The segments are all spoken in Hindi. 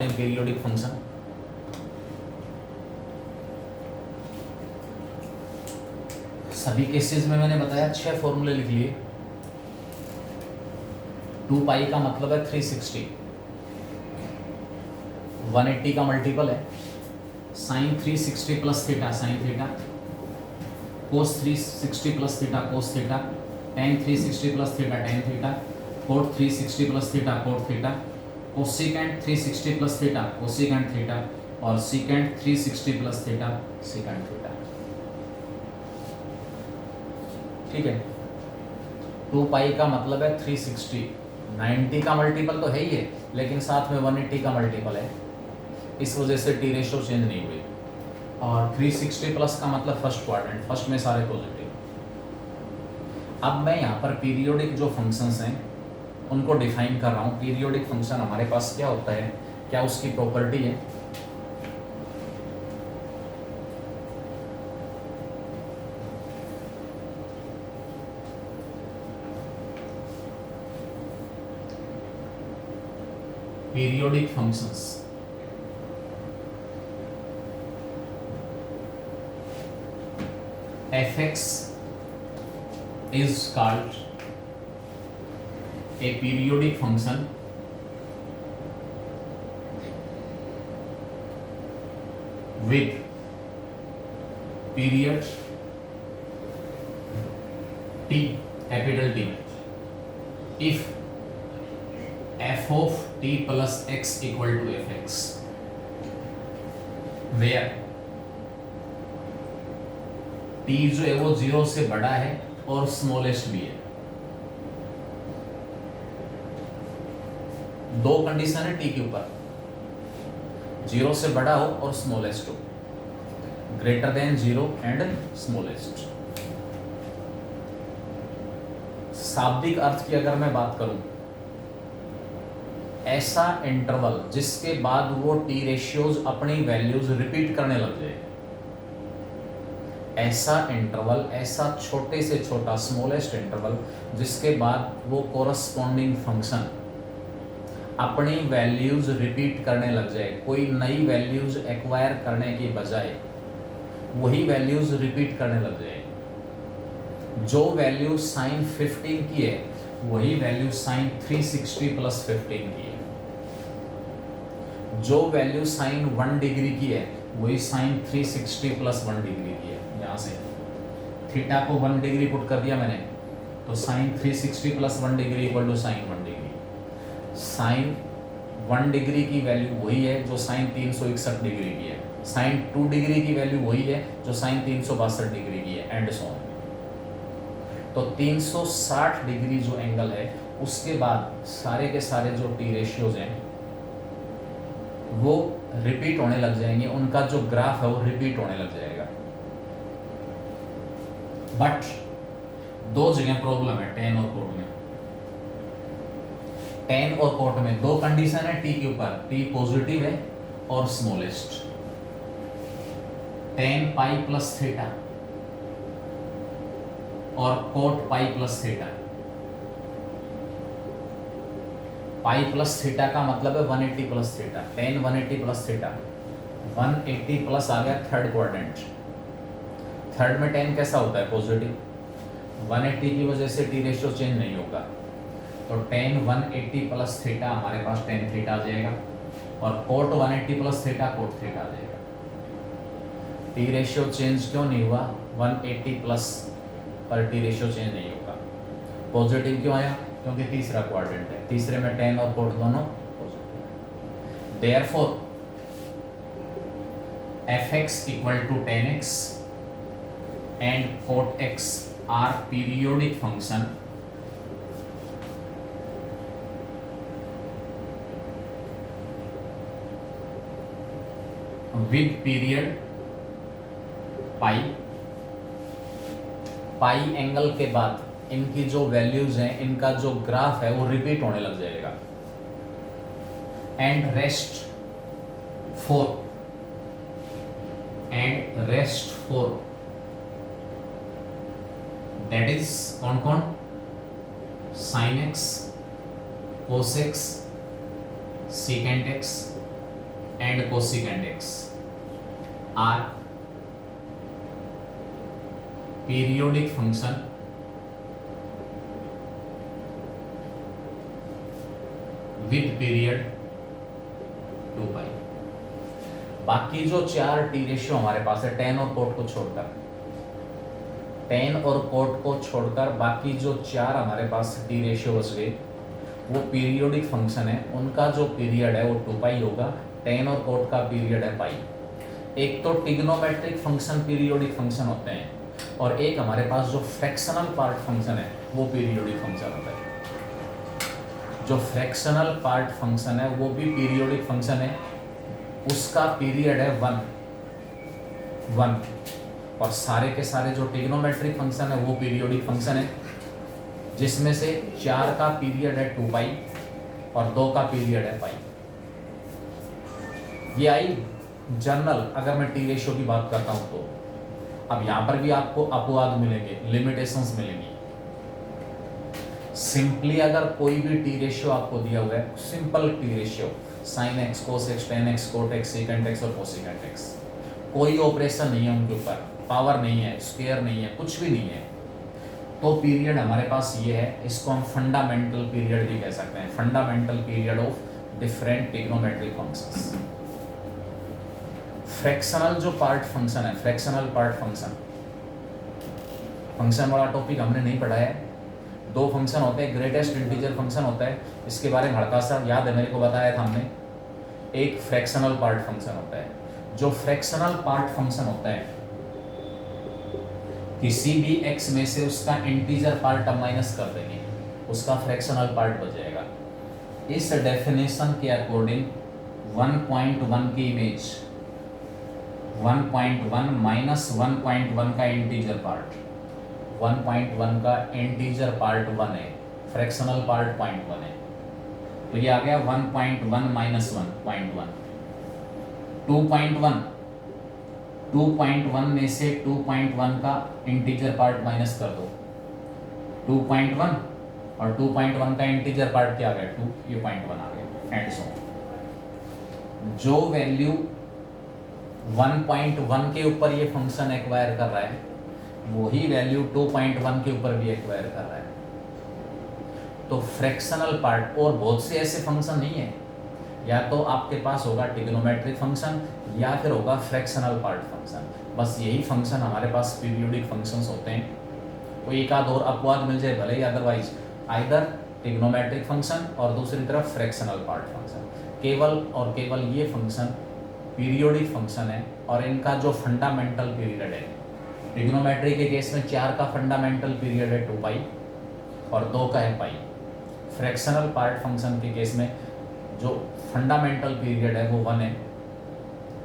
In periodic function. सभी केसेस में मैंने बताया 6 फॉर्मूले लिख लिए। 2 पाई का मतलब है 360, 180 का मल्टीपल है sine 360 plus theta sine theta, cos 360 plus theta cos theta, tan 360 plus theta tan theta, cot 360 plus theta cot theta, cosecant 360 plus theta cosecant theta, और secant 360 plus theta secant theta. ठीक है, 2 पाई का मतलब है 360, 90 का मल्टीपल तो है ही है, लेकिन साथ में 180 का मल्टीपल है, इस वजह से टी रेशो चेंज नहीं हुई। और 360 प्लस का मतलब फर्स्ट क्वाड्रेंट, फर्स्ट में सारे पॉजिटिव। अब मैं यहाँ पर पीरियोडिक जो फंक्शंस हैं उनको डिफाइन कर रहा हूँ। पीरियोडिक फंक्शन हमारे पास क्या होता है, क्या उसकी प्रॉपर्टी है। Periodic functions fx is called a periodic function with period t, capital T, if f of t plus x equal to fx, where t जो है वो 0 से बड़ा है और स्मॉलेस्ट भी है। दो कंडीशन है t के ऊपर, 0 से बड़ा हो और स्मॉलेस्ट हो, ग्रेटर देन 0 एंड स्मॉलेस्ट। शाब्दिक अर्थ की अगर मैं बात करूं, ऐसा इंटरवल जिसके बाद वो टी रेशियोज अपनी वैल्यूज रिपीट करने लग जाए, ऐसा इंटरवल, ऐसा छोटे से छोटा स्मॉलेस्ट इंटरवल जिसके बाद वो कोरस्पॉन्डिंग फंक्शन अपनी वैल्यूज रिपीट करने लग जाए, कोई नई वैल्यूज एक्वायर करने की बजाय वही वैल्यूज रिपीट करने लग जाए। जो वैल्यू साइन 15 की है वही वैल्यू साइन 360 प्लस 15 की है। जो वैल्यू साइन 1 डिग्री की है वही साइन 360 प्लस 1 डिग्री की है। यहाँ से थीटा को 1 डिग्री पुट कर दिया मैंने, तो sine 360 plus 1 degree equal to sine 1 degree. Sine 1 degree की वैल्यू वही है जो साइन 361 डिग्री की है, साइन 2 डिग्री की वैल्यू वही है जो साइन 362 डिग्री की है, एंड सो ऑन। तो 360 डिग्री जो एंगल है उसके बाद सारे के सारे जो टी रेशियोज हैं वो रिपीट होने लग जाएंगे, उनका जो ग्राफ है वो रिपीट होने लग जाएगा। बट दो जगह प्रॉब्लम है, टेन और कोट में। टेन और कोट में दो कंडीशन है टी के ऊपर, टी पॉजिटिव है और smallest. Tan pi plus theta और cot pi plus theta. Pi plus theta का मतलब है 180 plus theta, tan 180 plus theta, 180 plus आ गया थर्ड क्वाड्रेंट। थर्ड में टेन कैसा होता है, पॉजिटिव, 180 की वजह से टी रेशियो चेंज नहीं होगा, तो टेन 180 प्लस थीटा हमारे पास टेन थीटा आ जाएगा, और cot 180 plus theta cot theta आ जाएगा। टी रेशियो चेंज क्यों नहीं हुआ, 180 प्लस पर टी रेशियो चेंज नहीं होगा। पॉजिटिव क्यों आया, क्योंकि तीसरा क्वाड्रेंट है, तीसरे में टेन और कोट दोनों positive. Therefore fx equal to 10x and cot x are periodic function with period pi. Pi angle के बाद इनकी जो वैल्यूज हैं, इनका जो ग्राफ है वो रिपीट होने लग जाएगा। And rest four that is कौन कौन, sine x, cos x, secant x, and cosecant x are periodic function with period 2 पाई। बाकी जो 4 टी रेशियो हमारे पास है tan और cot को छोड़कर, tan और cot को छोड़कर बाकी जो 4 हमारे पास टी रेशियो बच गए वो पीरियोडिक फंक्शन है। उनका जो पीरियड है वो 2 पाई होगा। tan और cot का पीरियड है पाई। एक तो ट्रिग्नोमेट्रिक फंक्शन पीरियोडिक फंक्शन होते हैं और एक हमारे पास जो फ्रैक्शनल पार्ट फंक्शन है वो पीरियोडिक फंक्शन होता है। जो फ्रैक्शनल पार्ट फंक्शन है वो भी पीरियोडिक फंक्शन है, उसका पीरियड है 1 और सारे के सारे जो ट्रिग्नोमेट्रिक फंक्शन है वो पीरियोडिक फंक्शन है, जिसमें से 4 का पीरियड है 2 पाई और 2 का पीरियड है पाई। ये आई जनरल। अगर मैं टी रेशियो की बात करता हूं तो अब यहां पर भी आपको अपवाद मिलेंगे, लिमिटेशंस मिलेंगी। सिंपली अगर कोई भी टी रेशियो आपको दिया हुआ है, simple T ratio sin x cos x tan x cot x secant x और cosecant x, कोई ऑपरेशन नहीं है उनके ऊपर, पावर नहीं है, स्क्वायर नहीं है, कुछ भी नहीं है, तो पीरियड हमारे पास ये है। इसको हम फंडामेंटल पीरियड भी कह सकते हैं, fundamental period of different trigonometric functions. Fractional जो पार्ट फंक्शन है, फ्रैक्शनल पार्ट फंक्शन, फंक्शन वाला टॉपिक हमने नहीं पढ़ा है। 2 फंक्शन होते हैं, ग्रेटेस्ट इंटीजर फंक्शन होता है, इसके बारे में हल्का सा याद है मेरे को, बताया था हमने। एक फ्रैक्शनल पार्ट फंक्शन होता है। जो फ्रैक्शनल पार्ट फंक्शन होता है, किसी भी x में से उसका इंटीजर पार्ट हम माइनस कर देंगे, उसका फ्रैक्शनल पार्ट बचेगा। इस डेफिनेशन के अकॉर्डिंग 1.1 की इमेज 1.1 माइनस 1.1 का इंटीजर पार्ट, 1.1 का इंटीजर पार्ट 1 है, फ्रैक्शनल पार्ट 0.1 है, तो ये आ गया 1.1 माइनस 1.1। 2.1 में से 2.1 का इंटीजर पार्ट माइनस कर दो, 2.1 और 2.1 का इंटीजर पार्ट क्या आ गया 2, ये 0.1 आ गया एंड सो। जो वैल्यू 1.1 के ऊपर ये फंक्शन एक्वायर कर रहा है वही वैल्यू 2.1 के ऊपर भी एक्वायर कर रहा है। तो फ्रैक्शनल पार्ट, और बहुत से ऐसे फंक्शन नहीं है, या तो आपके पास होगा ट्रिग्नोमेट्रिक फंक्शन या फिर होगा फ्रैक्शनल पार्ट फंक्शन। बस यही फंक्शन हमारे पास पीरियोडिक फंक्शंस होते हैं। तो एक आध और अपवाद मिल जाए भले ही, अदरवाइज आइदर ट्रिग्नोमेट्रिक फंक्शन और दूसरी तरफ फ्रैक्शनल पार्ट फंक्शन। केवल और केवल ये फंक्शन पीरियोडिक फंक्शन है और इनका जो फंडामेंटल पीरियड है, ट्रिग्नोमेट्री के केस में 4 का फंडामेंटल पीरियड है 2 पाई और 2 का है पाई। फ्रैक्शनल पार्ट फंक्शन के केस में जो फंडामेंटल पीरियड है वो 1 है।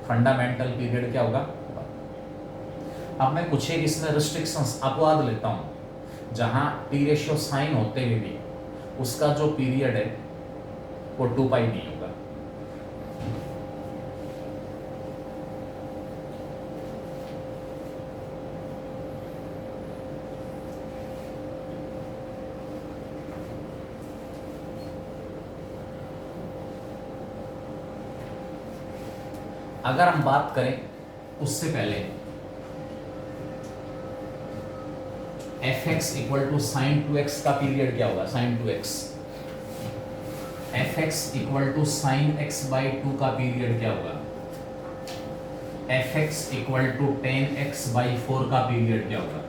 फंडामेंटल पीरियड क्या होगा 1। अब मैं कुछ एक इसमें रिस्ट्रिक्शंस अपवाद लेता हूँ, जहाँ टी रेशियो साइन होते हुए भी उसका जो पीरियड है वो 2 पाई नहीं होगा। अगर हम बात करें उससे पहले fx equal to sine 2x का पीरियड क्या होगा, sine 2x। fx equal to sine x by 2 का पीरियड क्या होगा, fx equal to tan x by 4 का पीरियड क्या होगा।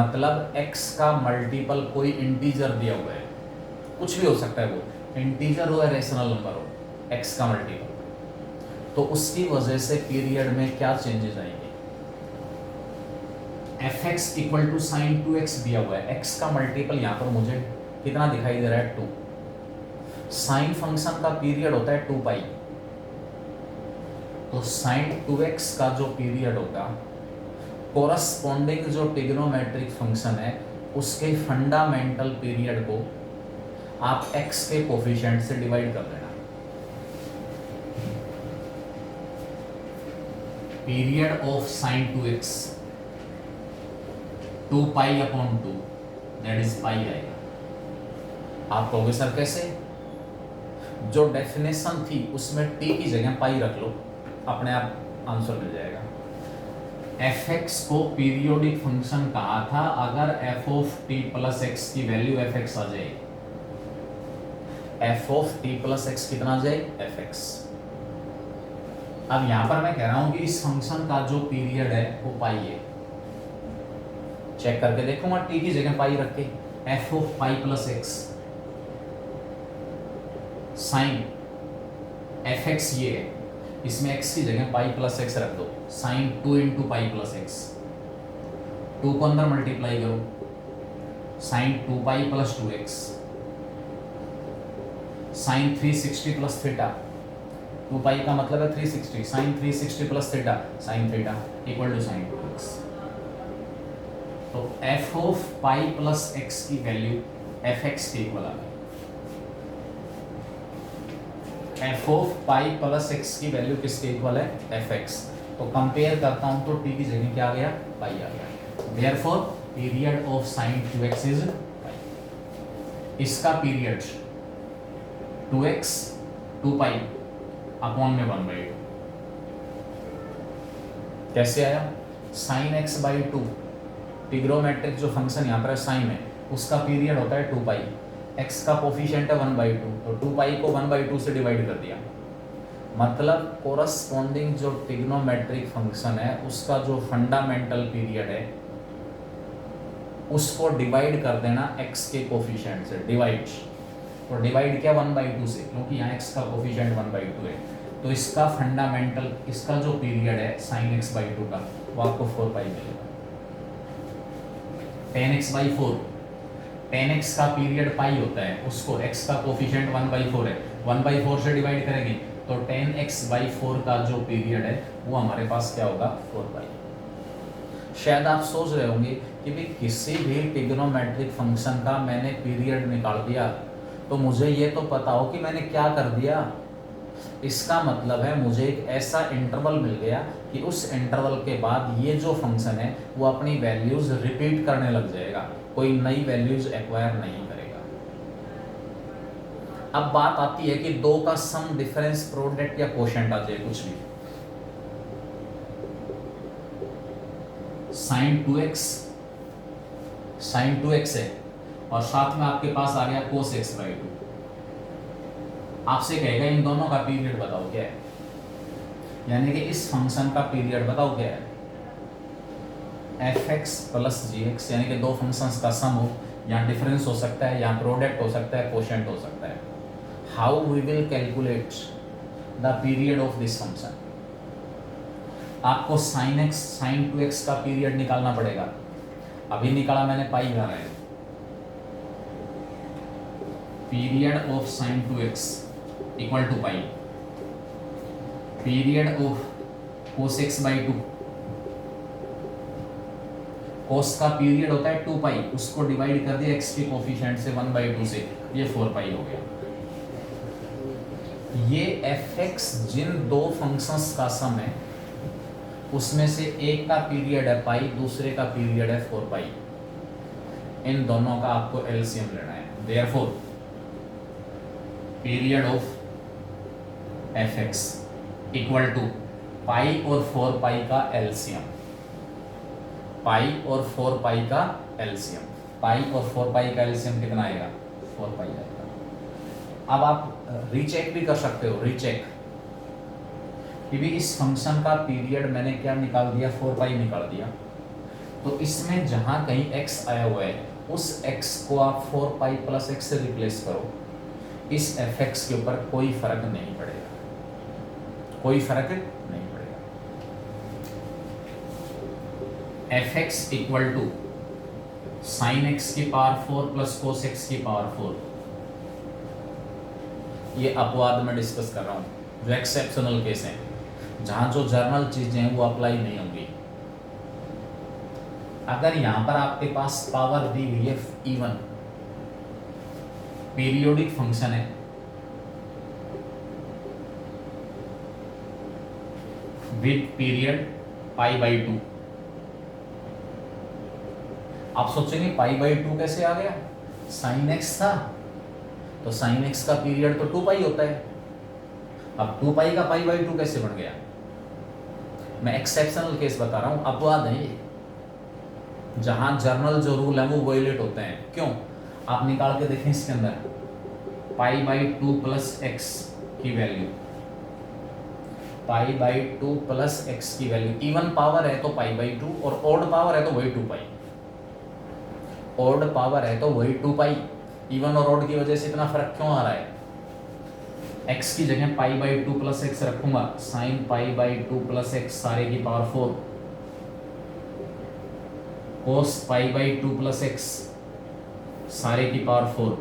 मतलब x का मल्टीपल कोई इंटीजर दिया हुआ है, कुछ भी हो सकता है, वो इंटीजर हो या रेशनल नंबर हो, x का मल्टीपल, तो उसकी वजह से पीरियड में क्या चेंजेस आएंगे। fx equal to sine 2x दिया हुआ है, x का मल्टीपल यहाँ पर मुझे कितना दिखाई दे रहा है 2। साइन फंक्शन का पीरियड होता है 2 पाई, तो साइन 2x का जो पीरियड होगा कोरस्पॉन्डिंग जो ट्रिग्नोमेट्रिक फंक्शन है उसके फंडामेंटल पीरियड को आप x के कोफिशिएंट से डिवाइड कर देना। Period of sine 2x 2 pi upon 2 that is pi आएगा। आप कहोगे सर कैसे? जो डेफिनेशन थी उसमें टी की जगह पाई रख लो, अपने आप आंसर मिल जाएगा। एफ एक्स को पीरियोडिक फंक्शन कहा था अगर F of T plus x की वैल्यू एफ एक्स आ जाए। F of T plus x कितना आ जाए? F x. अब यहां पर मैं कह रहा हूं कि इस फंक्शन का जो पीरियड है वो पाई है। चेक करके देखूंगा टी की जगह पाई रख के, F of pi plus X sine F X ये है, इसमें एक्स की जगह पाई प्लस एक्स रख दो, sine 2 into pi plus X, 2 को अंदर मल्टीप्लाई करो, sine 2 pi plus 2x, sine 360 plus theta, 2 pi का मतलब है 360, sine 360 plus theta, sine theta equal to sine 2x। तो F of pi plus x की वैल्यू एफ एक्स के इक्वल आ गई। F of pi plus x की वैल्यू किसके इक्वल है? F X. तो कंपेयर करता हूं तो टी की जगह क्या आ गया? पाई आ गया। Therefore period of sine 2x is pi. इसका पीरियड 2x 2 पाई अपॉन में 1/2। कैसे आया? साइन x बाई 2, ट्रिग्नोमेट्रिक जो फंक्शन यहाँ पर है साइन है, उसका पीरियड होता है 2 पाई, x का कोफिशिएंट है 1/2, तो 2 पाई को 1/2 से डिवाइड कर दिया। मतलब कोरस्पॉन्डिंग जो ट्रिग्नोमेट्रिक फंक्शन है उसका जो फंडामेंटल पीरियड है उसको डिवाइड कर देना x के कोफिशिएंट से, डिवाइड। तो डिवाइड क्या? 1/2 से, क्योंकि यहाँ x का कोफिशिएंट 1/2 है। तो इसका फंडामेंटल, इसका जो पीरियड है साइन x/2 का, वो आपको 4 पाई मिलेगा। tan x/4, tan x का पीरियड पाई होता है, उसको x का कोफिशिएंट 1/4 है, 1/4 से डिवाइड करेंगे तो tan x/4 का जो पीरियड है वो हमारे पास क्या होगा? 4 पाई। शायद आप सोच रहे होंगे कि भाई किसी भी ट्रिग्नोमेट्रिक फंक्शन का मैंने पीरियड निकाल दिया तो मुझे ये तो पता हो कि मैंने क्या कर दिया। इसका मतलब है मुझे एक ऐसा इंटरवल मिल गया कि उस इंटरवल के बाद ये जो फंक्शन है वो अपनी वैल्यूज रिपीट करने लग जाएगा, कोई नई वैल्यूज एक्वायर नहीं करेगा। अब बात आती है कि दो का सम, डिफरेंस, प्रोडक्ट या कोशेंट आ जाए कुछ भी। साइन 2x है और साथ में आपके पास आ गया cos x/2। आपसे कहेगा इन दोनों का पीरियड बताओ क्या है, यानी कि इस फंक्शन का पीरियड बताओ क्या है? एफ एक्स प्लस जी एक्स, यानी कि दो फंक्शंस का सम हो, या डिफरेंस हो सकता है, या प्रोडक्ट हो सकता है, कोशेंट हो सकता है। How we will calculate the period of this function? आपको साइन 2x का पीरियड निकालना पड़ेगा। अभी निकाला मैंने, पाई आ रहा है। Period of sine 2x equal to pi, period of cos x/2, cos का पीरियड होता है 2 पाई, उसको डिवाइड कर दिया x के कोफिशिएंट से 1/2 से, ये 4 पाई हो गया। ये fx जिन दो फंक्शंस का सम है उसमें से एक का पीरियड है पाई, दूसरे का पीरियड है 4 पाई। इन दोनों का आपको एलसीएम लेना है। Therefore period of fx equal to pi और 4 पाई का एलसीएम, पाई और 4 पाई का एलसीएम। पाई और 4 पाई का एलसीएम कितना आएगा? 4 पाई आएगा। अब आप रीचेक भी कर सकते हो, रीचेक कि भी इस फंक्शन का पीरियड मैंने क्या निकाल दिया? 4 पाई निकाल दिया। तो इसमें जहां कहीं x आया हुआ है उस x को आप 4 पाई प्लस x से रिप्लेस करो, इस fx के ऊपर कोई फर्क नहीं पड़ेगा, कोई फर्क नहीं पड़ेगा। fx equal to sine x की पावर 4 प्लस cos x की पावर 4। ये अपवाद में डिस्कस कर रहा हूं, जो एक्सेप्शनल केस हैं, जहां जो जर्नल चीजें हैं वो अप्लाई नहीं होंगी। अगर यहां पर आपके पास पावर दी हुई है इवन, पीरियोडिक फंक्शन है, विद पीरियड π/2, आप सोचेंगे π/2 कैसे आ गया? साइन x था तो साइन एक्स का पीरियड तो 2 पाई होता है। अब 2 पाई का पाई बाई 2 कैसे बन गया? मैं एक्सेप्शनल केस बता रहा हूं, अपवाद है ये, जहां जर्नल जो रूल है वो वायलेट होते हैं। क्यों? आप निकाल के देखें इसके अंदर पाई बाई 2 प्लस एक्स की value, pi by 2 plus x की वैल्यू, इवन पावर है तो पाई बाई 2 और ऑड पावर है तो वही 2 पाई, ऑड पावर है तो वही 2 पाई। इवन और ऑड की वजह से इतना फर्क क्यों आ रहा है? x की जगह पाई बाई 2 प्लस एक्स रखूंगा, sine pi by 2 plus X सारे की power 4, cos pi by 2 plus X सारे की power 4,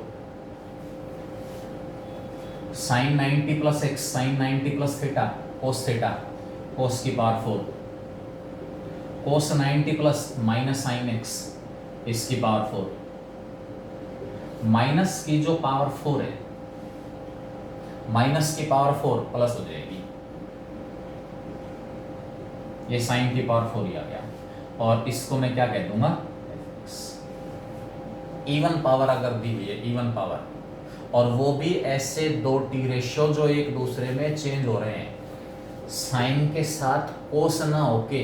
sine 90 plus X sine 90 plus theta cos की power 4, cos 90 plus minus sine X इसकी पावर 4, माइनस की जो पावर 4 है, माइनस की पावर 4 प्लस हो जाएगी, ये साइन की पावर 4 ही आ गया, और इसको मैं क्या कह दूंगा? इवन पावर अगर दी हुई है, इवन पावर, और वो भी ऐसे दो टी रेशियो जो एक दूसरे में चेंज हो रहे हैं, साइन के साथ कोस ना होके,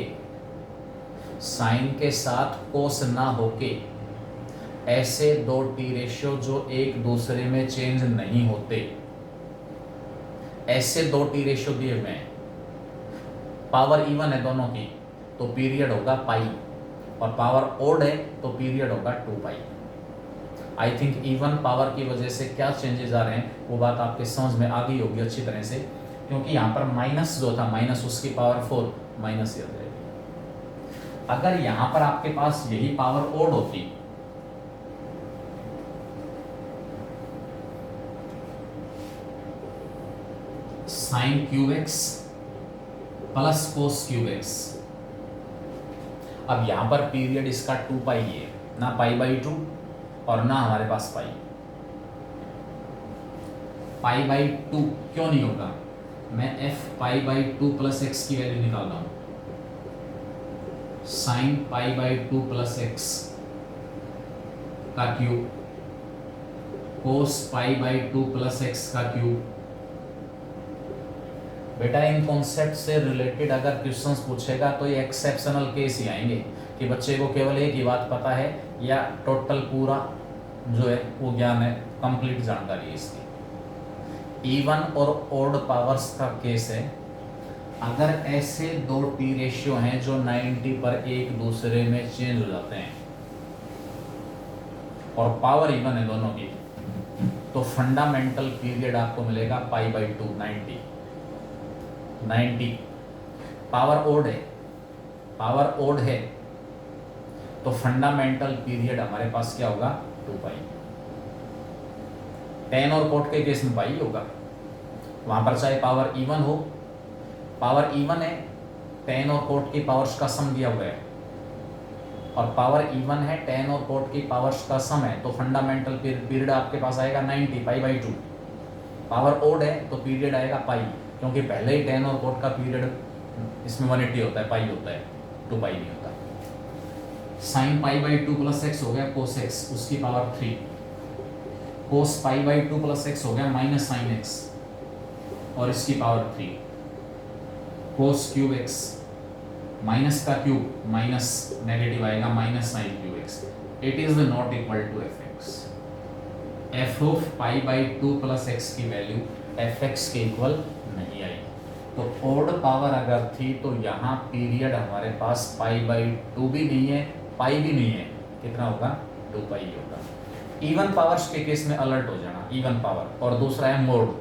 साइन के साथ कोस ना होके, ऐसे दो टी रेशियो जो एक दूसरे में चेंज नहीं होते, ऐसे दो टी रेशियो दिए हुए हैं, पावर इवन है दोनों की तो पीरियड होगा पाई, और पावर ओड है तो पीरियड होगा 2 पाई। आई थिंक इवन पावर की वजह से क्या चेंजेस आ रहे हैं वो बात आपके समझ में आ गई होगी अच्छी तरह से, क्योंकि यहाँ पर माइनस जो था, माइनस उसकी पावर 4 माइनस ही हो जाएगी। अगर यहाँ पर आपके पास यही पावर ओड होती, sign cube x plus cos cube x, अब यहां पर पीरियड इसका 2 पाई है, ना पाई बाई 2 और ना हमारे पास पाई, पाई बाई 2 क्यों नहीं होगा? मैं F pi by 2 plus x की वैल्यू निकाल रहा हूं, sine pi by 2 plus x का cube, cos pi by 2 plus x का क्यूब। बेटा इन कॉन्सेप्ट से रिलेटेड अगर क्वेश्चंस पूछेगा तो ये एक्सेप्शनल केस ही आएंगे कि बच्चे को केवल एक ही बात पता है या टोटल पूरा जो है वो ज्ञान है, कंप्लीट जानकारी है इसकी। इवन और ओड पावर्स का केस है, अगर ऐसे दो टी रेशियो हैं जो 90 पर एक दूसरे में चेंज हो जाते हैं और पावर इवन है दोनों की, तो फंडामेंटल पीरियड आपको मिलेगा पाई बाई 2 90। पावर ओड है, पावर ओड है तो फंडामेंटल पीरियड हमारे पास क्या होगा? 2 पाई। टेन और कोट के केस में पाई होगा, वहां पर चाहे पावर इवन हो, पावर इवन है, टेन और कोट की पावर्स का सम दिया हुआ है, और पावर इवन है, टेन और कोट की पावर्स का सम है, तो फंडामेंटल पीरियड आपके पास आएगा 90 पाई बाई 2। पावर ओड है तो पीरियड आएगा पाई, क्योंकि पहले ही टेन और कोट का पीरियड इसमें 180 होता है, पाई होता है, 2 पाई नहीं होता। Sine pi by 2 plus X हो गया कोस एक्स उसकी power 3, cos pi by 2 plus X हो गया माइनस साइन एक्स और इसकी power 3, cos cube X minus का क्यूब माइनस नेगेटिव आएगा minus sine cube X, it is not equal to F X. F of pi by 2 plus x की वैल्यू एफ एक्स के इक्वल नहीं आई, तो ओड पावर अगर थी तो यहाँ पीरियड हमारे पास पाई बाई 2 भी नहीं है, पाई भी नहीं है, कितना होगा? 2 पाई होगा। इवन पावर्स के केस में अलर्ट हो जाना, इवन पावर, और दूसरा है मोड,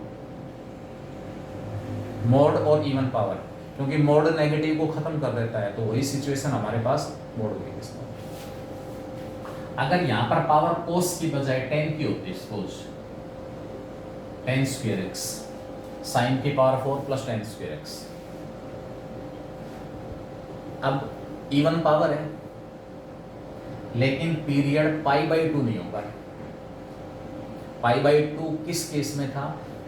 मोड और इवन पावर, क्योंकि मोड नेगेटिव को खत्म कर देता है, तो वही सिचुएशन हमारे पास मोड के केस में। अगर यहाँ पर पावर कोस की बजाय टेन की होती, suppose ten square x, sine की power 4 plus ten square x, अब इवन पावर है लेकिन पीरियड पाई बाई 2 नहीं होगा। पाई बाई 2 किस केस में था?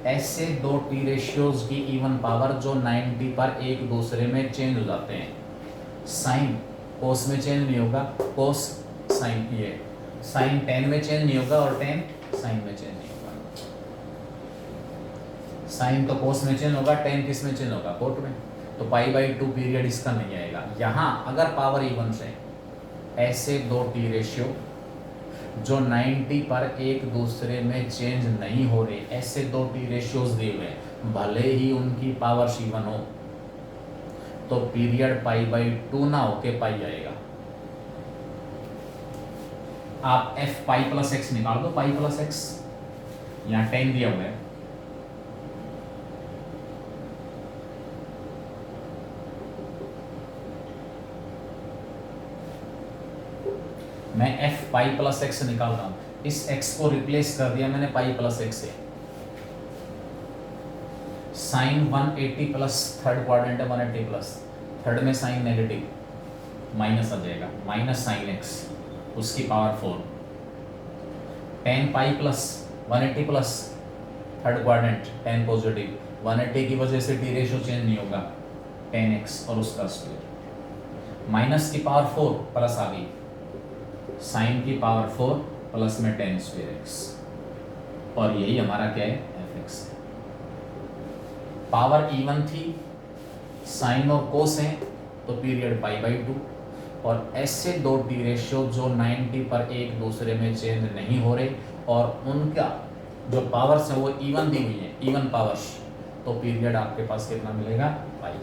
ऐसे दो टी रेशियोज की इवन पावर जो 90 पर एक दूसरे में चेंज हो जाते हैं, साइन कोस में चेंज नहीं होगा, कोस साइन, ये साइन टेन में चेंज नहीं होगा और टेन साइन में चेंज नहीं होगा। साइन तो कोस में चेंज होगा, टेन किस में चेंज होगा, कोट में। तो पाई बाई 2 पीरियड इसका नहीं आएगा। यहाँ अगर पावर इवन से ऐसे दो टी रेशियो जो 90 पर एक दूसरे में चेंज नहीं हो रहे, ऐसे दो टी रेशियोज दिए हुए हैं, भले ही उनकी पावर इवन हो, तो पीरियड पाई बाई 2 ना होके पाई आएगा। आप एफ पाई प्लस एक्स निकाल दो, पाई प्लस एक्स, यहाँ 10 दिया हुआ है, मैं एफ पाई प्लस एक्स निकाल रहा हूं, इस एक्स को रिप्लेस कर दिया मैंने पाई प्लस एक्स से। साइन 180 प्लस थर्ड क्वाड्रेंट है 180 प्लस, थर्ड में साइन नेगेटिव माइनस आ जाएगा, माइनस साइन एक्स उसकी power 4, ten pi plus 180 plus third quadrant ten positive, 180 की वजह से टी रेशियो चेंज नहीं होगा, टेन एक्स और उसका स्क्वायर, माइनस की पावर 4 प्लस आ गई, साइन की पावर 4 प्लस में टेन स्क्वायर एक्स, और यही हमारा क्या है, एफ एक्स है। पावर इवन थी, साइन और कोस है, तो पीरियड पाई बाई 2, और ऐसे दो टी रेशियो जो 90 पर एक दूसरे में चेंज नहीं हो रहे और उनका जो पावर्स है वो इवन दी हुई है, इवन पावर्स, तो पीरियड आपके पास कितना मिलेगा, पाई।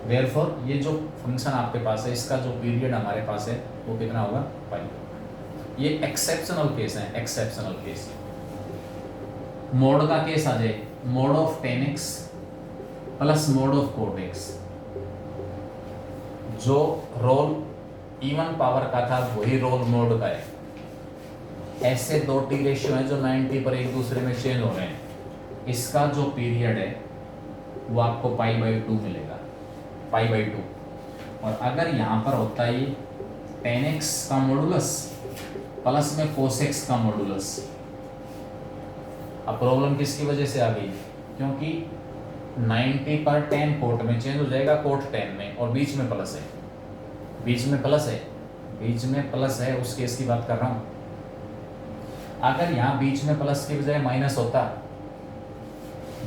देयरफॉर ये जो फंक्शन आपके पास है इसका जो पीरियड हमारे पास है वो कितना होगा, पाई। ये एक्सेप्शनल केस है, एक्सेप्शनल केस। मोड का केस आ जाए, mod of tan X plus mod of cot X, जो रोल इवन पावर का था वही रोल मोड का है। ऐसे दो टी रेशियो हैं जो 90 पर एक दूसरे में चेंज हो रहे हैं, इसका जो पीरियड है वो आपको पाई बाई 2 मिलेगा, पाई बाई 2। और अगर यहाँ पर होता है ये टेन एक्स का मॉडुलस प्लस में कोस एक्स का मॉडुलस, अब प्रॉब्लम किसकी वजह से आ गई, क्योंकि 90 पर 10 कोट में चेंज हो जाएगा, कोट 10 में, और बीच में प्लस है, बीच में प्लस है, बीच में प्लस है, उस केस की बात कर रहा हूं। अगर यहाँ बीच में प्लस की बजाय माइनस होता,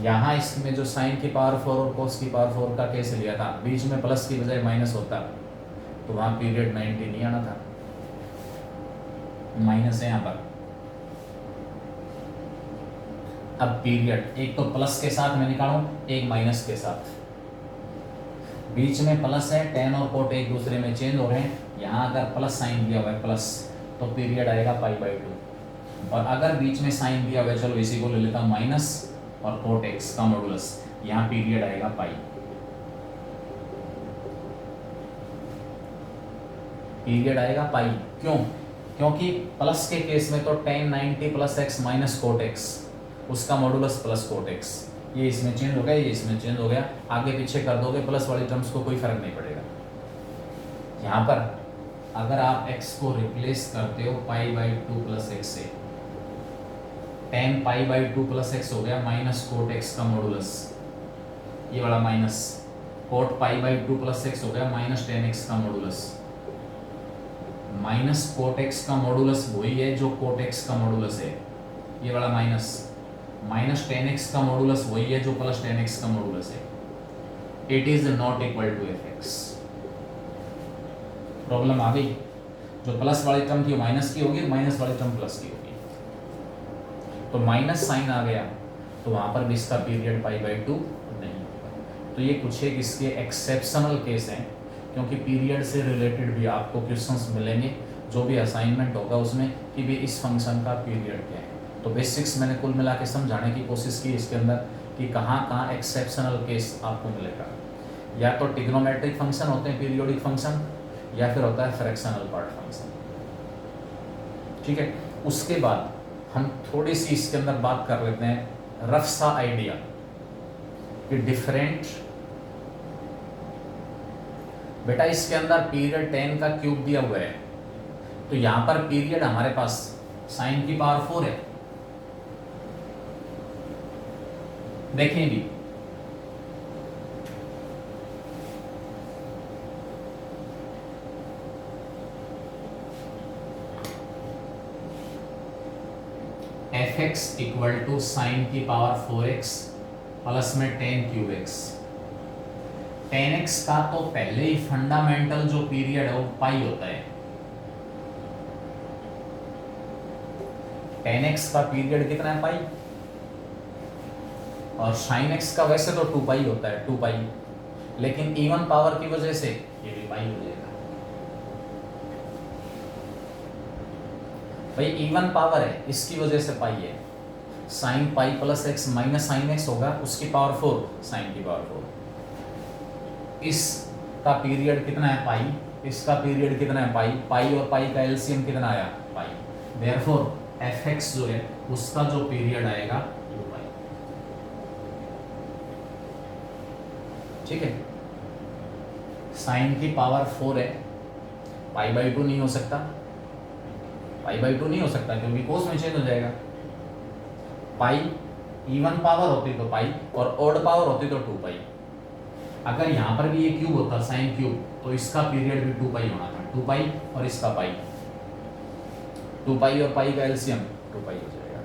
यहाँ इसमें जो साइन की पावर 4 और कोस की पावर 4 का केस लिया था, बीच में प्लस की बजाय माइनस होता, तो वहां पीरियड 90 नहीं आना था, माइनस है यहाँ पर। अब पीरियड एक तो प्लस के साथ मैं निकालूं, एक माइनस के साथ, बीच में प्लस है, टेन और कोट एक दूसरे में चेंज हो रहे हैं, यहाँ अगर प्लस साइन दिया हुआ है प्लस, तो पीरियड आएगा पाई बाई 2। और अगर बीच में साइन दिया हुआ है, चलो इसी को ले लेता हूँ माइनस और कोट एक्स का मॉडुलस, यहाँ पीरियड आएगा पाई, पीरियड आएगा पाई। क्यों? क्योंकि प्लस के केस में तो ten 90 plus x minus cot x, उसका मॉडुलस प्लस कोट एक्स, ये इसमें चेंज हो गया, ये इसमें चेंज हो गया, आगे पीछे कर दोगे प्लस वाली टर्म्स को कोई फर्क नहीं पड़ेगा। यहाँ पर अगर आप x को रिप्लेस करते हो पाई बाई 2 प्लस एक्स से, ten pi by 2 plus X हो गया माइनस कोट एक्स का मॉडुलस, ये वाला minus, coat pi by 2 plus X हो गया माइनस टेन एक्स का मॉडुलस, माइनस कोट एक्स का मॉडुलस वही है जो कोट एक्स का मॉडुलस है, ये वाला माइनस, माइनस टेन एक्स का मॉडुलस वही है जो प्लस टेन एक्स का मॉडुलस है। It is not equal to F x. Problem आ गई, जो प्लस वाली टर्म थी माइनस की होगी, माइनस वाली टर्म प्लस की होगी, तो माइनस साइन आ गया, तो वहां पर भी इसका पीरियड पाई बाई 2 नहीं होगा। तो ये कुछ एक इसके एक्सेप्शनल केस हैं, क्योंकि पीरियड से रिलेटेड भी आपको क्वेश्चंस मिलेंगे जो भी असाइनमेंट होगा उसमें, कि भी इस फंक्शन का पीरियड क्या है। तो बेसिक्स मैंने कुल मिला के समझाने की कोशिश की इसके अंदर, कि कहाँ कहाँ एक्सेप्शनल केस आपको मिलेगा। या तो ट्रिग्नोमेट्रिक फंक्शन होते हैं पीरियोडिक फंक्शन, या फिर होता है फ्रैक्शनल पार्ट फंक्शन। ठीक है, उसके बाद हम थोड़ी सी इसके अंदर बात कर लेते हैं, रफ सा आइडिया कि डिफरेंट, बेटा इसके अंदर पीरियड 10 का क्यूब दिया हुआ है, तो यहां पर पीरियड हमारे पास साइन की पावर 4 है, देखें भी F x equal to sine की पावर 4x प्लस में tan cube X. Tan x का तो पहले ही फंडामेंटल जो पीरियड है वो पाई होता है। टेन एक्स का पीरियड कितना है पाई, और साइन एक्स का वैसे तो 2 पाई होता है, 2 पाई, लेकिन इवन पावर की वजह से ये भी पाई हो जाएगा। भाई इवन पावर है इसकी वजह से पाई है। Sine pi plus x minus sine x होगा, उसकी पावर 4 साइन की पावर 4। इसका पीरियड कितना है पाई, इसका पीरियड कितना है पाई, पाई और पाई का एलसीएम कितना आया पाई। देयरफॉर एफ एक्स जो है उसका जो पीरियड आएगा वो पाई। ठीक है, साइन की पावर 4 है, पाई बाई 2 नहीं हो सकता, पाई बाई 2 नहीं हो सकता क्योंकि कोस में चेंज हो जाएगा। पाई इवन पावर होती तो पाई, और ऑड पावर होती तो 2 पाई। अगर यहाँ पर भी ये क्यूब होता साइन क्यूब, तो इसका पीरियड भी 2 पाई होना था, 2 पाई और इसका पाई, 2 पाई और पाई का एलसीएम 2 पाई हो जाएगा।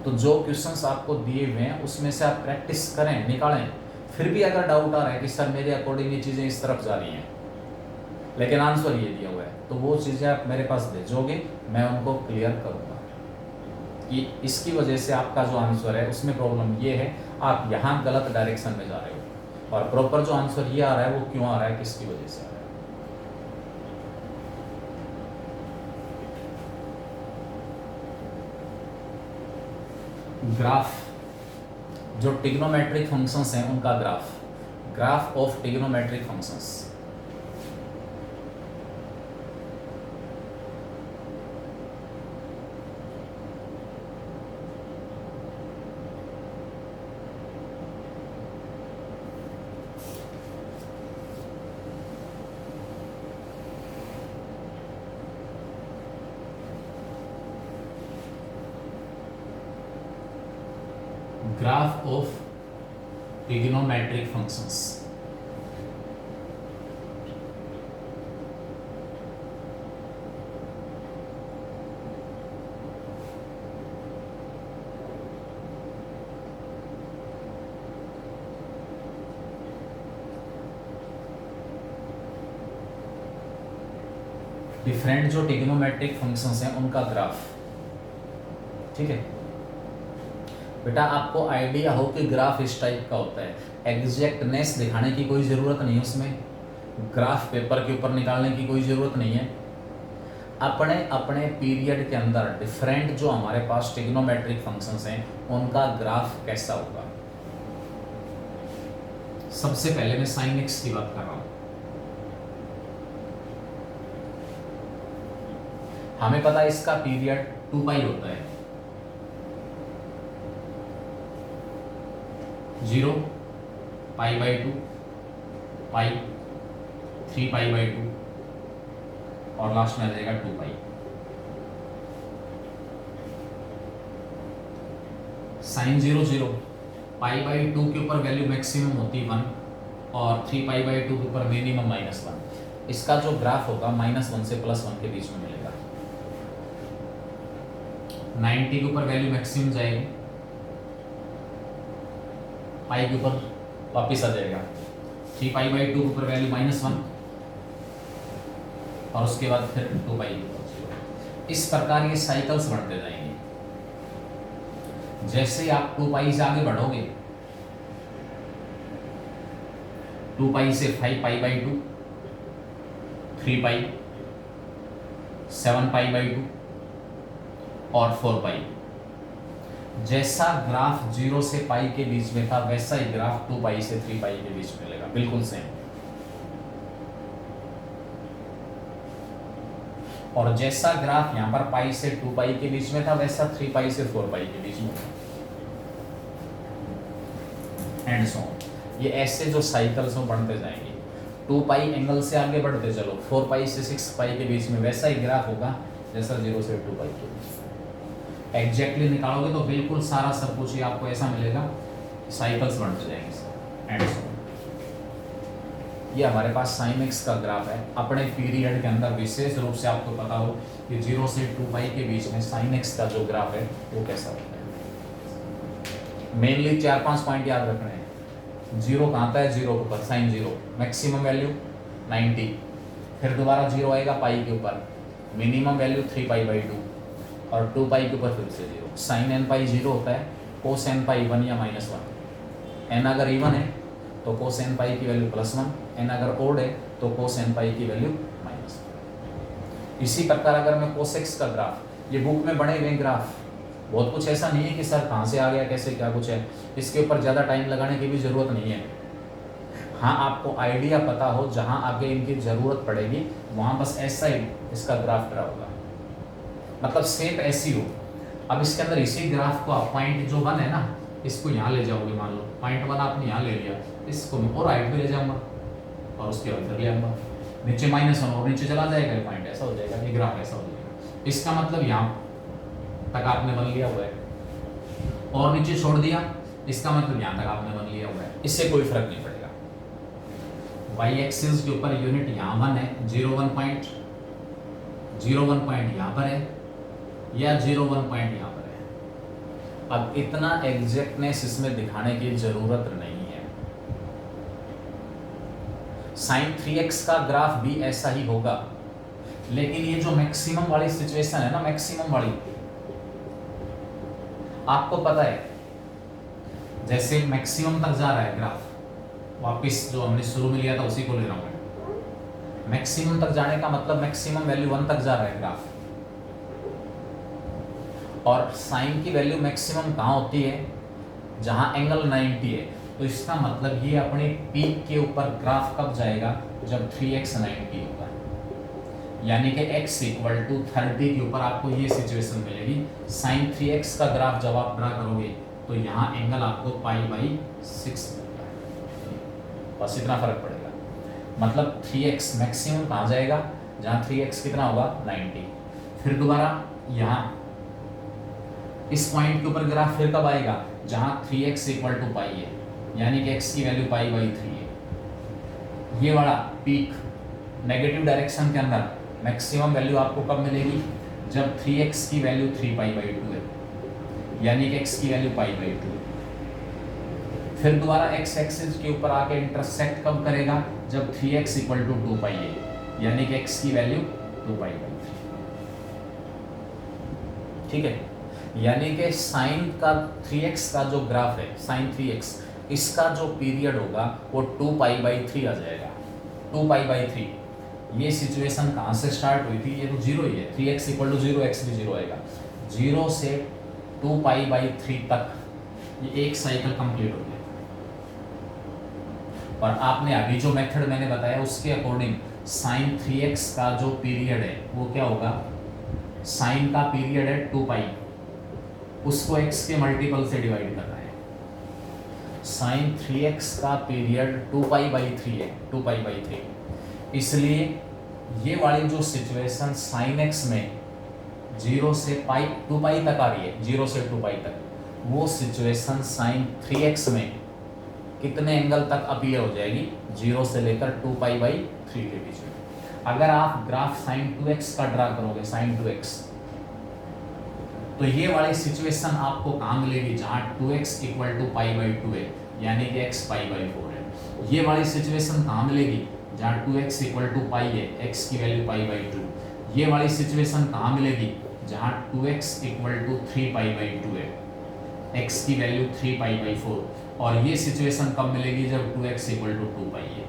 तो जो क्वेश्चंस आपको दिए हुए हैं उसमें से आप प्रैक्टिस करें, निकालें। फिर भी अगर डाउट आ रहा है कि सर मेरे अकॉर्डिंग ये चीज़ें इस तरफ जा रही हैं लेकिन आंसर ये दिया हुआ है, तो वो चीज़ें आप मेरे पास भेजोगे, मैं उनको क्लियर करूँगा कि इसकी वजह से आपका जो आंसर है उसमें प्रॉब्लम ये है, आप यहाँ गलत डायरेक्शन में जा रहे हो, और प्रॉपर जो आंसर ये आ रहा है वो क्यों आ रहा है, किसकी वजह से आ रहा है। ग्राफ, जो ट्रिग्नोमेट्रिक फंक्शंस हैं उनका graph, graph of trigonometric functions. Graph of trigonometric functions. Different जो ट्रिग्नोमेट्रिक फंक्शंस हैं उनका ग्राफ। ठीक है बेटा, आपको आइडिया हो कि ग्राफ इस टाइप का होता है, एग्जैक्टनेस दिखाने की कोई ज़रूरत नहीं है उसमें, ग्राफ पेपर के ऊपर निकालने की कोई ज़रूरत नहीं है। अपने अपने पीरियड के अंदर डिफरेंट जो हमारे पास ट्रिग्नोमेट्रिक फंक्शंस हैं उनका ग्राफ कैसा होगा। सबसे पहले मैं साइन एक्स की बात कर रहा हूँ। हमें पता है इसका पीरियड 2 पाई होता है, 0 पाई बाई 2 पाई 3 पाई बाई 2 और लास्ट में आ जाएगा 2 पाई। साइन 0 0 पाई बाई 2 के ऊपर वैल्यू मैक्सिमम होती है 1 और 3 पाई बाई 2 के ऊपर मिनिमम -1। इसका जो ग्राफ होगा -1 से +1 के बीच में मिलेगा। 90 के ऊपर वैल्यू मैक्सिमम जाएगी, पाई के ऊपर वापिस आ जाएगा, 3 पाई बाई 2 के ऊपर वैल्यू -1 और उसके बाद फिर 2 पाई के ऊपर। इस प्रकार ये साइकिल्स बढ़ते जाएंगे। जैसे आप 2 पाई से आगे बढ़ोगे, 2 पाई से 5 पाई बाई 2, 3 पाई, 7 पाई बाई 2 और 4 पाई। जैसा ग्राफ 0 से पाई के बीच में था वैसा ही ग्राफ 2 पाई से 3 पाई के बीच में मिलेगा, बिल्कुल सेम। और जैसा ग्राफ यहाँ पर पाई से 2 पाई के बीच में था वैसा 3 पाई से 4 पाई के बीच में एंड सो ऑन। ये ऐसे जो साइकिल्स में बढ़ते जाएंगे। 2 पाई एंगल से आगे बढ़ते चलो, 4 पाई से 6 पाई के बीच में वैसा ही ग्राफ होगा जैसा 0 से 2 पाई के बीच में। एग्जैक्टली निकालोगे तो बिल्कुल सारा सब कुछ ही आपको ऐसा मिलेगा, साइकिल्स बढ़ते जाएंगे एंड सो ऑन। ये हमारे पास साइन एक्स का ग्राफ है अपने पीरियड के अंदर। विशेष रूप से आपको पता हो कि 0 से 2 पाई के बीच में साइन एक्स का जो ग्राफ है वो कैसा होता है। मेनली 4-5 पॉइंट याद रखने हैं। जीरो कहाँ आता है, जीरो के ऊपर साइन जीरो, मैक्सिमम वैल्यू 90, फिर दोबारा जीरो आएगा पाई के ऊपर, मिनिमम वैल्यू 3 पाई बाई 2, और 2 पाई के ऊपर फिर से zero. Sine N pi zero होता है, कोस एन पाई 1 या -1। एन अगर इवन है तो कोस एन पाई की वैल्यू +1, एन अगर ओड है तो कोस एन पाई की वैल्यू -1। इसी प्रकार अगर मैं कोस एक्स का ग्राफ, ये बुक में बने हुए ग्राफ, बहुत कुछ ऐसा नहीं है कि सर कहाँ से आ गया, कैसे क्या कुछ है, इसके ऊपर ज़्यादा टाइम लगाने की भी ज़रूरत नहीं है। हाँ, आपको आइडिया पता हो जहाँ आगे इनकी ज़रूरत पड़ेगी वहाँ बस ऐसा ही इसका ग्राफ ड्रा होगा, मतलब शेप ऐसी हो। अब इसके अंदर इसी ग्राफ को आप पॉइंट जो 1 है ना, इसको यहाँ ले जाओगे, मान लो पॉइंट 1 आपने यहाँ ले लिया, इसको मैं और राइट पे ले जाऊँगा और उसके बाद इधर ले आऊँगा, नीचे -1 और नीचे चला जाएगा, ये पॉइंट ऐसा हो जाएगा, ये ग्राफ ऐसा हो जाएगा। इसका मतलब यहाँ तक आपने बन लिया हुआ है और नीचे छोड़ दिया, इसका मतलब यहाँ तक आपने बन लिया हुआ है, इससे कोई फर्क नहीं पड़ेगा। वाई एक्सिस के ऊपर यूनिट यहाँ 1 है, 0 1 पॉइंट यहाँ पर है, या 0 1 पॉइंट यहाँ पर है। अब इतना एग्जैक्टनेस इसमें दिखाने की जरूरत नहीं है। साइन 3x का ग्राफ भी ऐसा ही होगा, लेकिन ये जो मैक्सिमम वाली सिचुएशन है ना, मैक्सिमम वाली, आपको पता है जैसे मैक्सिमम तक जा रहा है ग्राफ, वापस जो हमने शुरू में लिया था उसी को ले रहा हूं मैं। मैक्सिमम तक जाने का मतलब मैक्सिमम वैल्यू 1 तक जा रहा है ग्राफ, और साइन की वैल्यू मैक्सिमम कहाँ होती है, जहां एंगल 90 है। तो इसका मतलब ये अपने पीक के ऊपर ग्राफ कब जाएगा, जब 3x 90 होगा, यानी कि x = 30 के ऊपर आपको ये सिचुएशन मिलेगी। साइन 3x का ग्राफ जब आप ड्रा करोगे तो यहाँ एंगल आपको π/6 मिलता है, बस इतना फर्क पड़ेगा। मतलब 3x मैक्सिमम कहाँ जाएगा, जहाँ 3x कितना होगा 90। फिर दोबारा यहाँ इस पॉइंट के ऊपर ग्राफ फिर कब आएगा, जहाँ 3x = पाई है, यानी कि x की वैल्यू π/3 है। ये वाला पीक नेगेटिव डायरेक्शन के अंदर मैक्सिमम वैल्यू आपको कब मिलेगी, जब 3x की वैल्यू 3 π/2 है, यानी कि x की वैल्यू π/2। फिर दोबारा x एक्सिस के ऊपर आके इंटरसेक्ट कब करेगा, जब 3x = 2 पाई है, यानी कि x की वैल्यू 2 π/3। ठीक है, यानी कि साइन का 3x का जो ग्राफ है, साइन 3x, इसका जो पीरियड होगा वो 2 π/3 आ जाएगा। 2 π/3 ये सिचुएशन कहाँ से स्टार्ट हुई थी, ये तो जीरो ही है, 3x = 0, x भी 0 आएगा। 0 से 2 π/3 तक ये एक साइकिल कंप्लीट हो गया। और आपने अभी जो मेथड मैंने बताया उसके अकॉर्डिंग साइन 3x का जो पीरियड है वो क्या होगा, साइन का पीरियड है 2 पाई, उसको x के मल्टीपल से डिवाइड करना है। साइन 3x का पीरियड 2 π/3 है, 2 π/3। इसलिए ये वाली जो सिचुएशन साइन x में 0 से 2 पाई तक आ रही है, 0 से 2 पाई तक, वो सिचुएशन साइन 3x में कितने एंगल तक अपीयर हो जाएगी, 0 से लेकर 2 π/3 के बीच में। अगर आप ग्राफ साइन 2x का ड्रा करोगे, साइन 2x, तो ये वाली सिचुएशन आपको कहाँ मिलेगी, जहाँ 2x = π/2 है, यानी कि x π/4 है। ये वाली सिचुएशन कहाँ मिलेगी, जहाँ 2x = पाई है, x की वैल्यू π/2। ये वाली सिचुएशन कहाँ मिलेगी, जहाँ 2x = 3 π/2 है, x की वैल्यू 3 π/4। और ये सिचुएशन कब मिलेगी, जब 2x = 2 पाई है,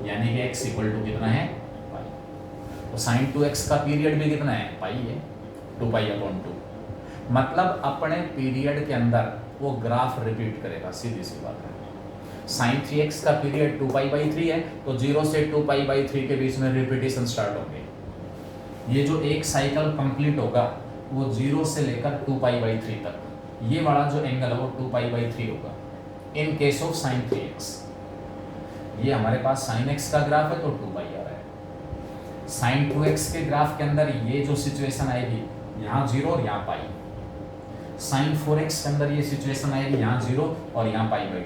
यानी कि x = कितना है, पाई। तो साइन 2x का पीरियड भी कितना है, पाई है, 2π/2। मतलब अपने पीरियड के अंदर वो ग्राफ रिपीट करेगा, सीधी सी बात है। साइन 3x का पीरियड 2 π/3 है, तो 0 से 2 π/3 के बीच में रिपीटेशन स्टार्ट होंगे। ये जो एक साइकिल कंप्लीट होगा वो 0 से लेकर 2 π/3 तक, ये वाला जो एंगल है वो 2 π/3 होगा in case of sine 3x। ये हमारे पास साइन x का ग्राफ है तो 2 पाई आ रहा है। साइन 2x के ग्राफ के अंदर ये जो सिचुएशन आएगी, यहाँ 0 और यहाँ पाई। साइन 4x के अंदर ये सिचुएशन आएगी, यहाँ 0 और यहाँ π/2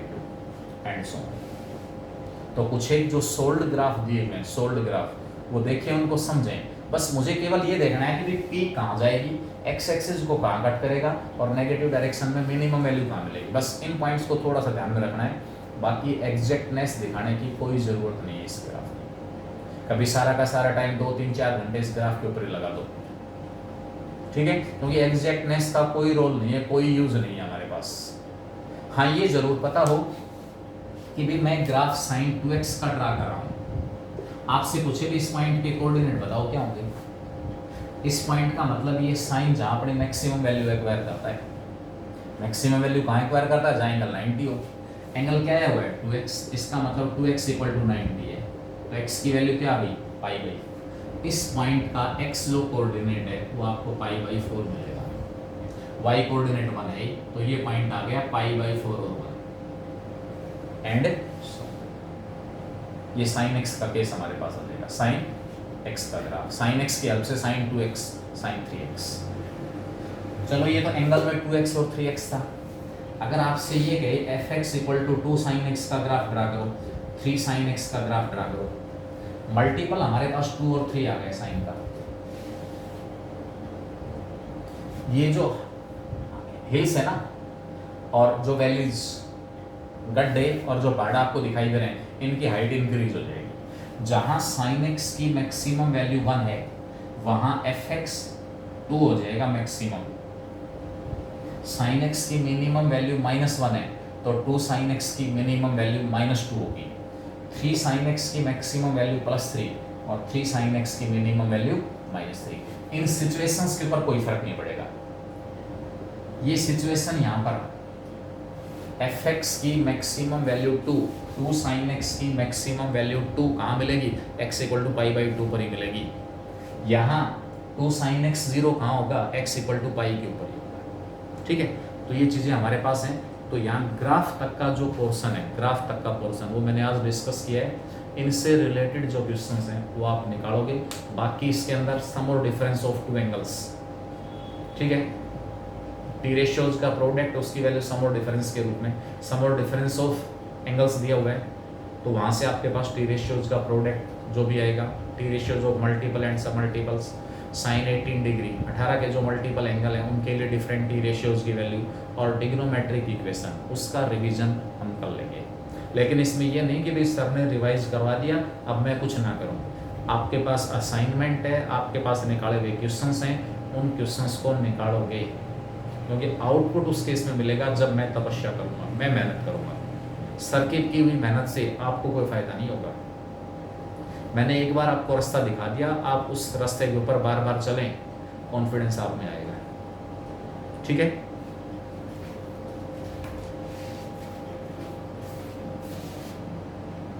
एंड सो ऑन। तो कुछ एक जो सोल्ड ग्राफ दिए हुए हैं, सोल्ड ग्राफ, वो देखें, उनको समझें। बस मुझे केवल ये देखना है कि पीक कहाँ जाएगी, एक्स एक्सिस को कहाँ कट करेगा और नेगेटिव डायरेक्शन में मिनिमम वैल्यू कहाँ मिलेगी। बस इन पॉइंट्स को थोड़ा सा ध्यान में रखना है, बाकी एग्जैक्टनेस दिखाने की कोई ज़रूरत नहीं है इस ग्राफ की। कभी सारा का सारा टाइम 2-3-4 घंटे इस ग्राफ के ऊपर ही लगा दो, ठीक है, क्योंकि एग्जैक्टनेस का कोई रोल नहीं है, कोई यूज़ नहीं है हमारे पास। हाँ, ये ज़रूर पता हो कि भी मैं ग्राफ साइन 2x का ड्रा कर रहा हूँ, आपसे पूछे भी इस पॉइंट के कोऑर्डिनेट बताओ क्या होंगे। इस पॉइंट का मतलब ये साइन जहाँ अपनी मैक्सिमम वैल्यू एक्वायर करता है, मैक्सिमम वैल्यू कहाँ एक्वायर करता है, जहाँ एंगल 90 हो। एंगल क्या है, वो है 2x, इसका मतलब 2x = 90 है, तो x की वैल्यू क्या आ गई, पाई। इस पॉइंट का x जो कोऑर्डिनेट है वो आपको π/4 मिलेगा, y कोऑर्डिनेट 1 है, तो ये पॉइंट आ गया π/4 और 1 एंड ये sin x का केस हमारे पास आ जाएगा, sin x का ग्राफ, sin x की हेल्प से sin 2x sin 3x। चलो ये तो एंगल में 2x और 3x था। अगर आपसे ये गए fx = 2 sin x का ग्राफ ड्रा करो, 3 sin x का ग्राफ ड्रा करो, मल्टीपल हमारे पास 2 और 3 आ गए साइन का। ये जो हिल्स है ना, और जो वैलीज, गड्ढे और जो बाड़ा आपको दिखाई दे रहे हैं, इनकी हाइट इंक्रीज हो जाएगी। जहां sin x की मैक्सिमम वैल्यू 1 है, वहां fx 2 हो जाएगा मैक्सिमम। sin x की मिनिमम वैल्यू -1 है, तो 2 sin x की मिनिमम वैल्यू -2 होगी। 3 sin x की मैक्सिमम वैल्यू +3 और 3 sin x की मिनिमम वैल्यू -3। इन सिचुएशंस के ऊपर कोई फर्क नहीं पड़ेगा। ये सिचुएशन यहाँ पर fx की मैक्सिमम वैल्यू 2 sin x की मैक्सिमम वैल्यू 2 कहाँ मिलेगी, x = π/2 पर ही मिलेगी। यहाँ 2 sin x 0 कहाँ होगा, x = π के ऊपर ही होगा, ठीक है। तो ये चीज़ें हमारे पास हैं। तो यहाँ ग्राफ तक का जो पोर्शन है, ग्राफ तक का पोर्शन वो मैंने आज डिस्कस किया है। इनसे रिलेटेड जो क्वेश्चंस हैं वो आप निकालोगे। बाकी इसके अंदर सम और डिफरेंस ऑफ 2 एंगल्स, ठीक है, टी रेशियोज का प्रोडक्ट, उसकी वैल्यू सम और डिफरेंस के रूप में, सम और डिफरेंस ऑफ एंगल्स दिया हुआ है, तो वहाँ से आपके पास टी रेशियोज का प्रोडक्ट जो भी आएगा, T ratios of multiple and सब मल्टीपल्स, साइन 18 डिग्री 18 के जो मल्टीपल एंगल हैं उनके लिए डिफरेंट टी रेशियोज की वैल्यू, और ट्रिग्नोमेट्रिक इक्वेशन, उसका रिवीजन हम कर लेंगे। लेकिन इसमें यह नहीं कि भाई सर ने रिवाइज करवा दिया अब मैं कुछ ना करूँ। आपके पास असाइनमेंट है, आपके पास निकाले हुए क्वेश्चंस हैं, उन क्वेश्चंस को निकालोगे, क्योंकि आउटपुट उस केस में मिलेगा जब मैं तपस्या करूँगा, मैं मेहनत करूँगा। सर की हुई मेहनत से आपको कोई फायदा नहीं होगा। मैंने एक बार आपको रास्ता दिखा दिया, आप उस रास्ते के ऊपर बार बार चलें, कॉन्फिडेंस आप में आएगा, ठीक है।